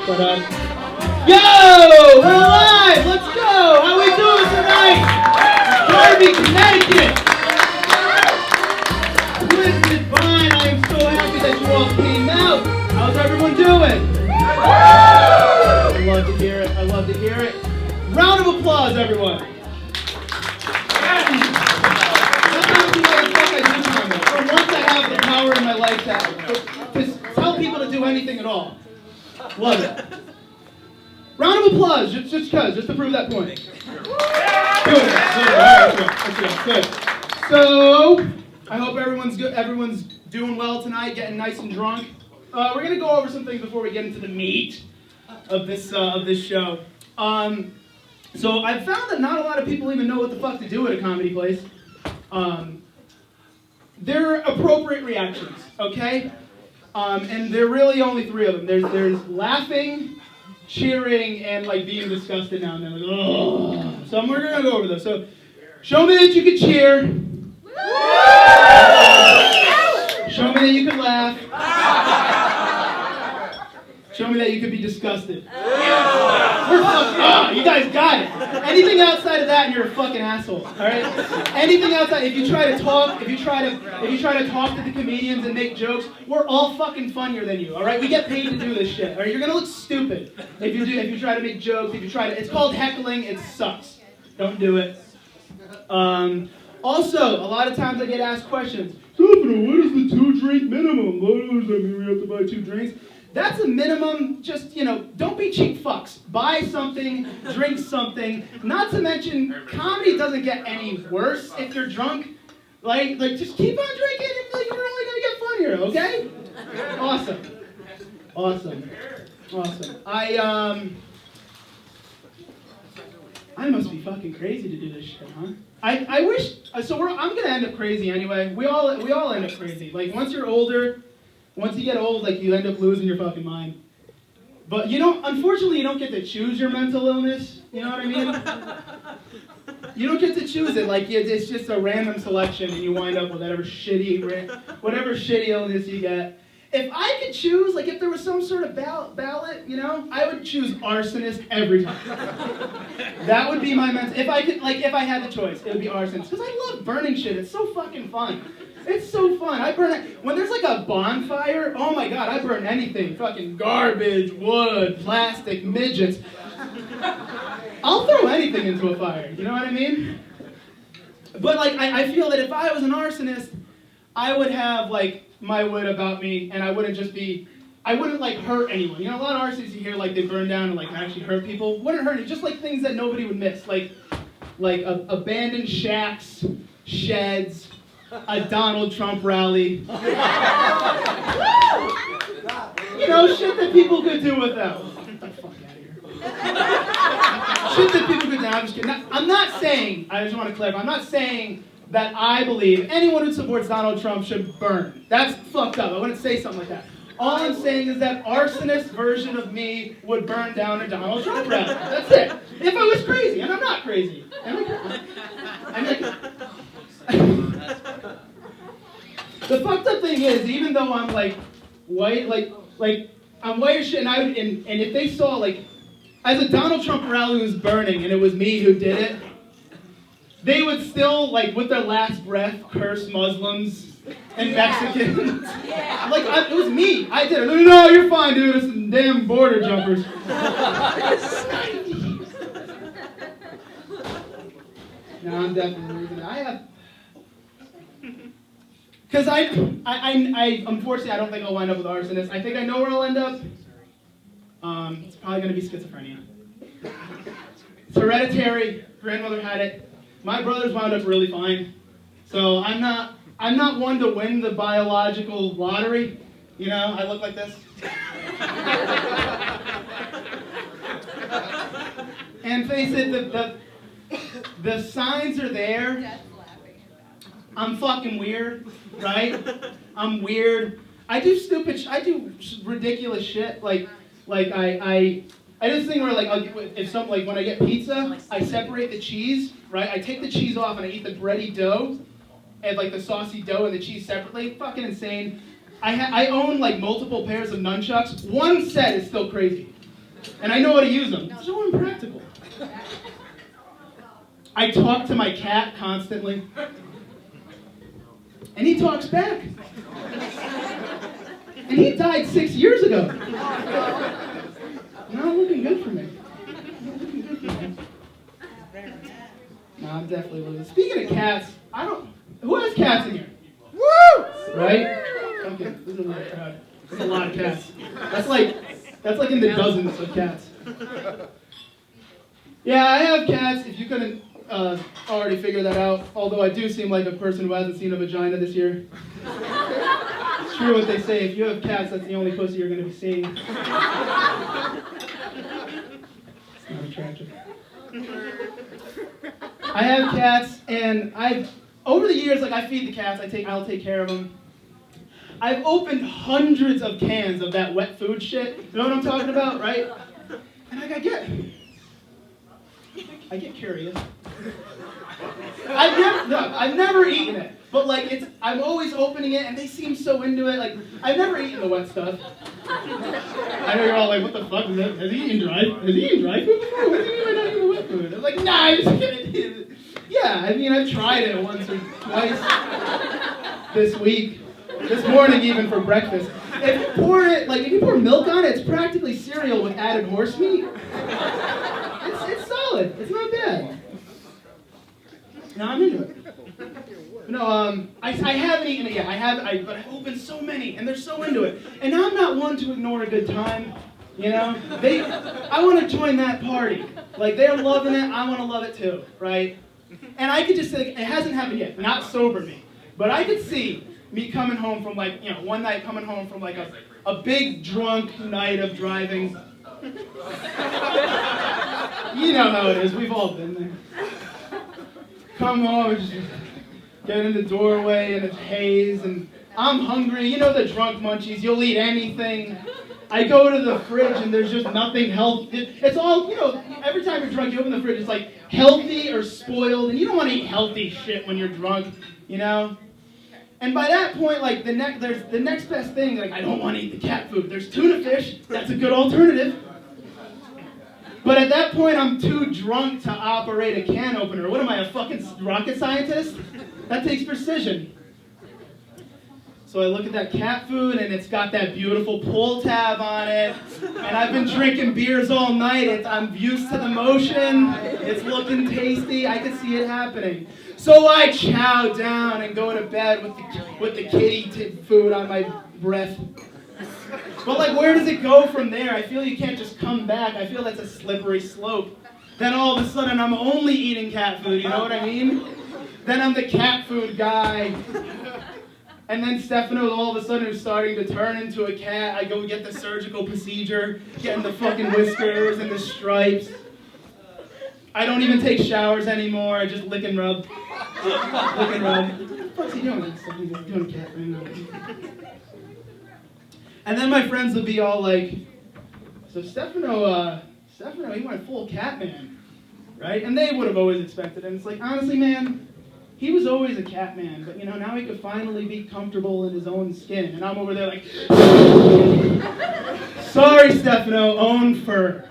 Shut up. Yo! We're alive! Let's go! How we doing tonight? Darby, Connecticut! Listen, fine. I am so happy that you all came out. How's everyone doing? I love to hear it. I love to hear it. Round of applause, everyone. For once I have the power in my life to tell people to do anything at all. Love it. Round of applause, just to prove that point. Good. Good. So, I hope everyone's good. Everyone's doing well tonight, getting nice and drunk. We're gonna go over some things before we get into the meat of this show. So I've found that not a lot of people even know what the fuck to do at a comedy place. There are appropriate reactions, okay? And there are really only three of them. There's laughing, cheering, and like being disgusted now and then. Like, oh. So we're gonna go over those. So show me that you can cheer. Show me that you can laugh. Show me that you could be disgusted. You guys got it. Anything outside of that, and you're a fucking asshole. All right. Anything outside, if you try to talk to the comedians and make jokes, we're all fucking funnier than you. All right. We get paid to do this shit. All right. You're gonna look stupid if you try to make jokes. It's called heckling. It sucks. Don't do it. Also, a lot of times I get asked questions. Stefano, what is the 2-drink minimum? What does that mean we have to buy 2 drinks? That's a minimum, just, don't be cheap fucks. Buy something, drink something. Not to mention, comedy doesn't get any worse if you're drunk. Like just keep on drinking and you're only gonna get funnier, okay? Awesome. I must be fucking crazy to do this shit, huh? I wish, I'm gonna end up crazy anyway. We all end up crazy. Like, once you get old, like, you end up losing your fucking mind. But unfortunately, you don't get to choose your mental illness. You know what I mean? You don't get to choose it. Like, it's just a random selection, and you wind up with whatever shitty illness you get. If I could choose, like, if there was some sort of ballot, I would choose Arsonist every time. That would be my mental. If I had the choice, it would be Arsonist. Because I love burning shit. It's so fucking fun. It's so fun. I burn it. When there's like a bonfire, oh my god, I burn anything. Fucking garbage, wood, plastic, midgets. I'll throw anything into a fire, you know what I mean? But like, I feel that if I was an arsonist, I would have like my wit about me, and I wouldn't like hurt anyone. A lot of arsonists you hear like they burn down and like actually hurt people. Wouldn't hurt you, just like things that nobody would miss. Like abandoned shacks, sheds, a Donald Trump rally. Shit that people could do without. Get the fuck out of here. Shit that people could do. I'm just kidding. I'm not saying, I just want to clarify, I'm not saying that I believe anyone who supports Donald Trump should burn. That's fucked up. I wouldn't say something like that. All I'm saying is that arsonist version of me would burn down a Donald Trump rally. That's it. If I was crazy, and I'm not crazy. The fucked up thing is, even though I'm like white, like I'm white as shit, and if they saw like, as a Donald Trump rally was burning and it was me who did it, they would still like with their last breath curse Muslims and Mexicans. Yeah. Like it was me. I did it. No, you're fine, dude. It's some damn border jumpers. No, I'm definitely losing it. I have. Because I unfortunately, I don't think I'll wind up with arsonist. I think I know where I'll end up. It's probably going to be schizophrenia. It's hereditary. Grandmother had it. My brothers wound up really fine. So I'm not one to win the biological lottery. I look like this. And face it, the signs are there. I'm fucking weird, right? I'm weird. I do ridiculous shit. Like I do this thing where like when I get pizza, I separate the cheese, right? I take the cheese off and I eat the bready dough, and like the saucy dough and the cheese separately. Fucking insane. I own like multiple pairs of nunchucks. One set is still crazy. And I know how to use them. It's so impractical. I talk to my cat constantly. And he talks back. And he died 6 years ago. Not looking good for me. No, I'm definitely losing. Speaking of cats, who has cats in here? Woo! Right? Okay, this is a little crowd. There's a lot of cats. That's like in the dozens of cats. Yeah, I have cats, if you couldn't already figure that out. Although I do seem like a person who hasn't seen a vagina this year. It's true what they say, if you have cats, that's the only pussy you're going to be seeing. It's not attractive. I have cats, and over the years, like I feed the cats, I'll take care of them. I've opened hundreds of cans of that wet food shit. You know what I'm talking about, right? And like, I get curious. I've never eaten it, but like I'm always opening it, and they seem so into it. Like I've never eaten the wet stuff. I know you're all like, what the fuck is that? Has he eaten dry food before? What do you mean by not eating wet food? I'm like, nah, I'm just kidding. Yeah, I mean, I've tried it once or twice this week. This morning even for breakfast. If you pour milk on it, it's practically cereal with added horse meat. It's solid. It's not bad. No, I'm into it. No, I haven't eaten it yet. But I've opened so many, and they're so into it. And I'm not one to ignore a good time. You know, I want to join that party. Like they're loving it, I want to love it too, right? And I could just say, it hasn't happened yet, not sober me, but I could see me coming home from one night coming home from like a big drunk night of driving. You know how it is, we've all been there. Come home, just get in the doorway and it's haze and I'm hungry, you know the drunk munchies, you'll eat anything. I go to the fridge and there's just nothing healthy. It's all, every time you're drunk, you open the fridge, it's like healthy or spoiled, and you don't want to eat healthy shit when you're drunk, you know? And by that point, like, there's the next best thing, like, I don't want to eat the cat food. There's tuna fish, that's a good alternative. But at that point, I'm too drunk to operate a can opener. What am I, a fucking rocket scientist? That takes precision. So I look at that cat food, and it's got that beautiful pull tab on it. And I've been drinking beers all night. I'm used to the motion. It's looking tasty. I can see it happening. So I chow down and go to bed with the kitty food on my breath. But like, where does it go from there? I feel you can't just come back. I feel that's a slippery slope. Then all of a sudden, I'm only eating cat food. You know what I mean? Then I'm the cat food guy. And then Stefano all of a sudden is starting to turn into a cat. I go get the surgical procedure, getting the fucking whiskers and the stripes. I don't even take showers anymore. I just lick and rub. Lick and rub. What the fuck's he doing? He's doing a cat thing. And then my friends will be all like, so Stefano, he went full cat man, right? And they would have always expected it. And it's like, honestly, man, he was always a cat man, but now he could finally be comfortable in his own skin. And I'm over there like, sorry, Stefano, own fur.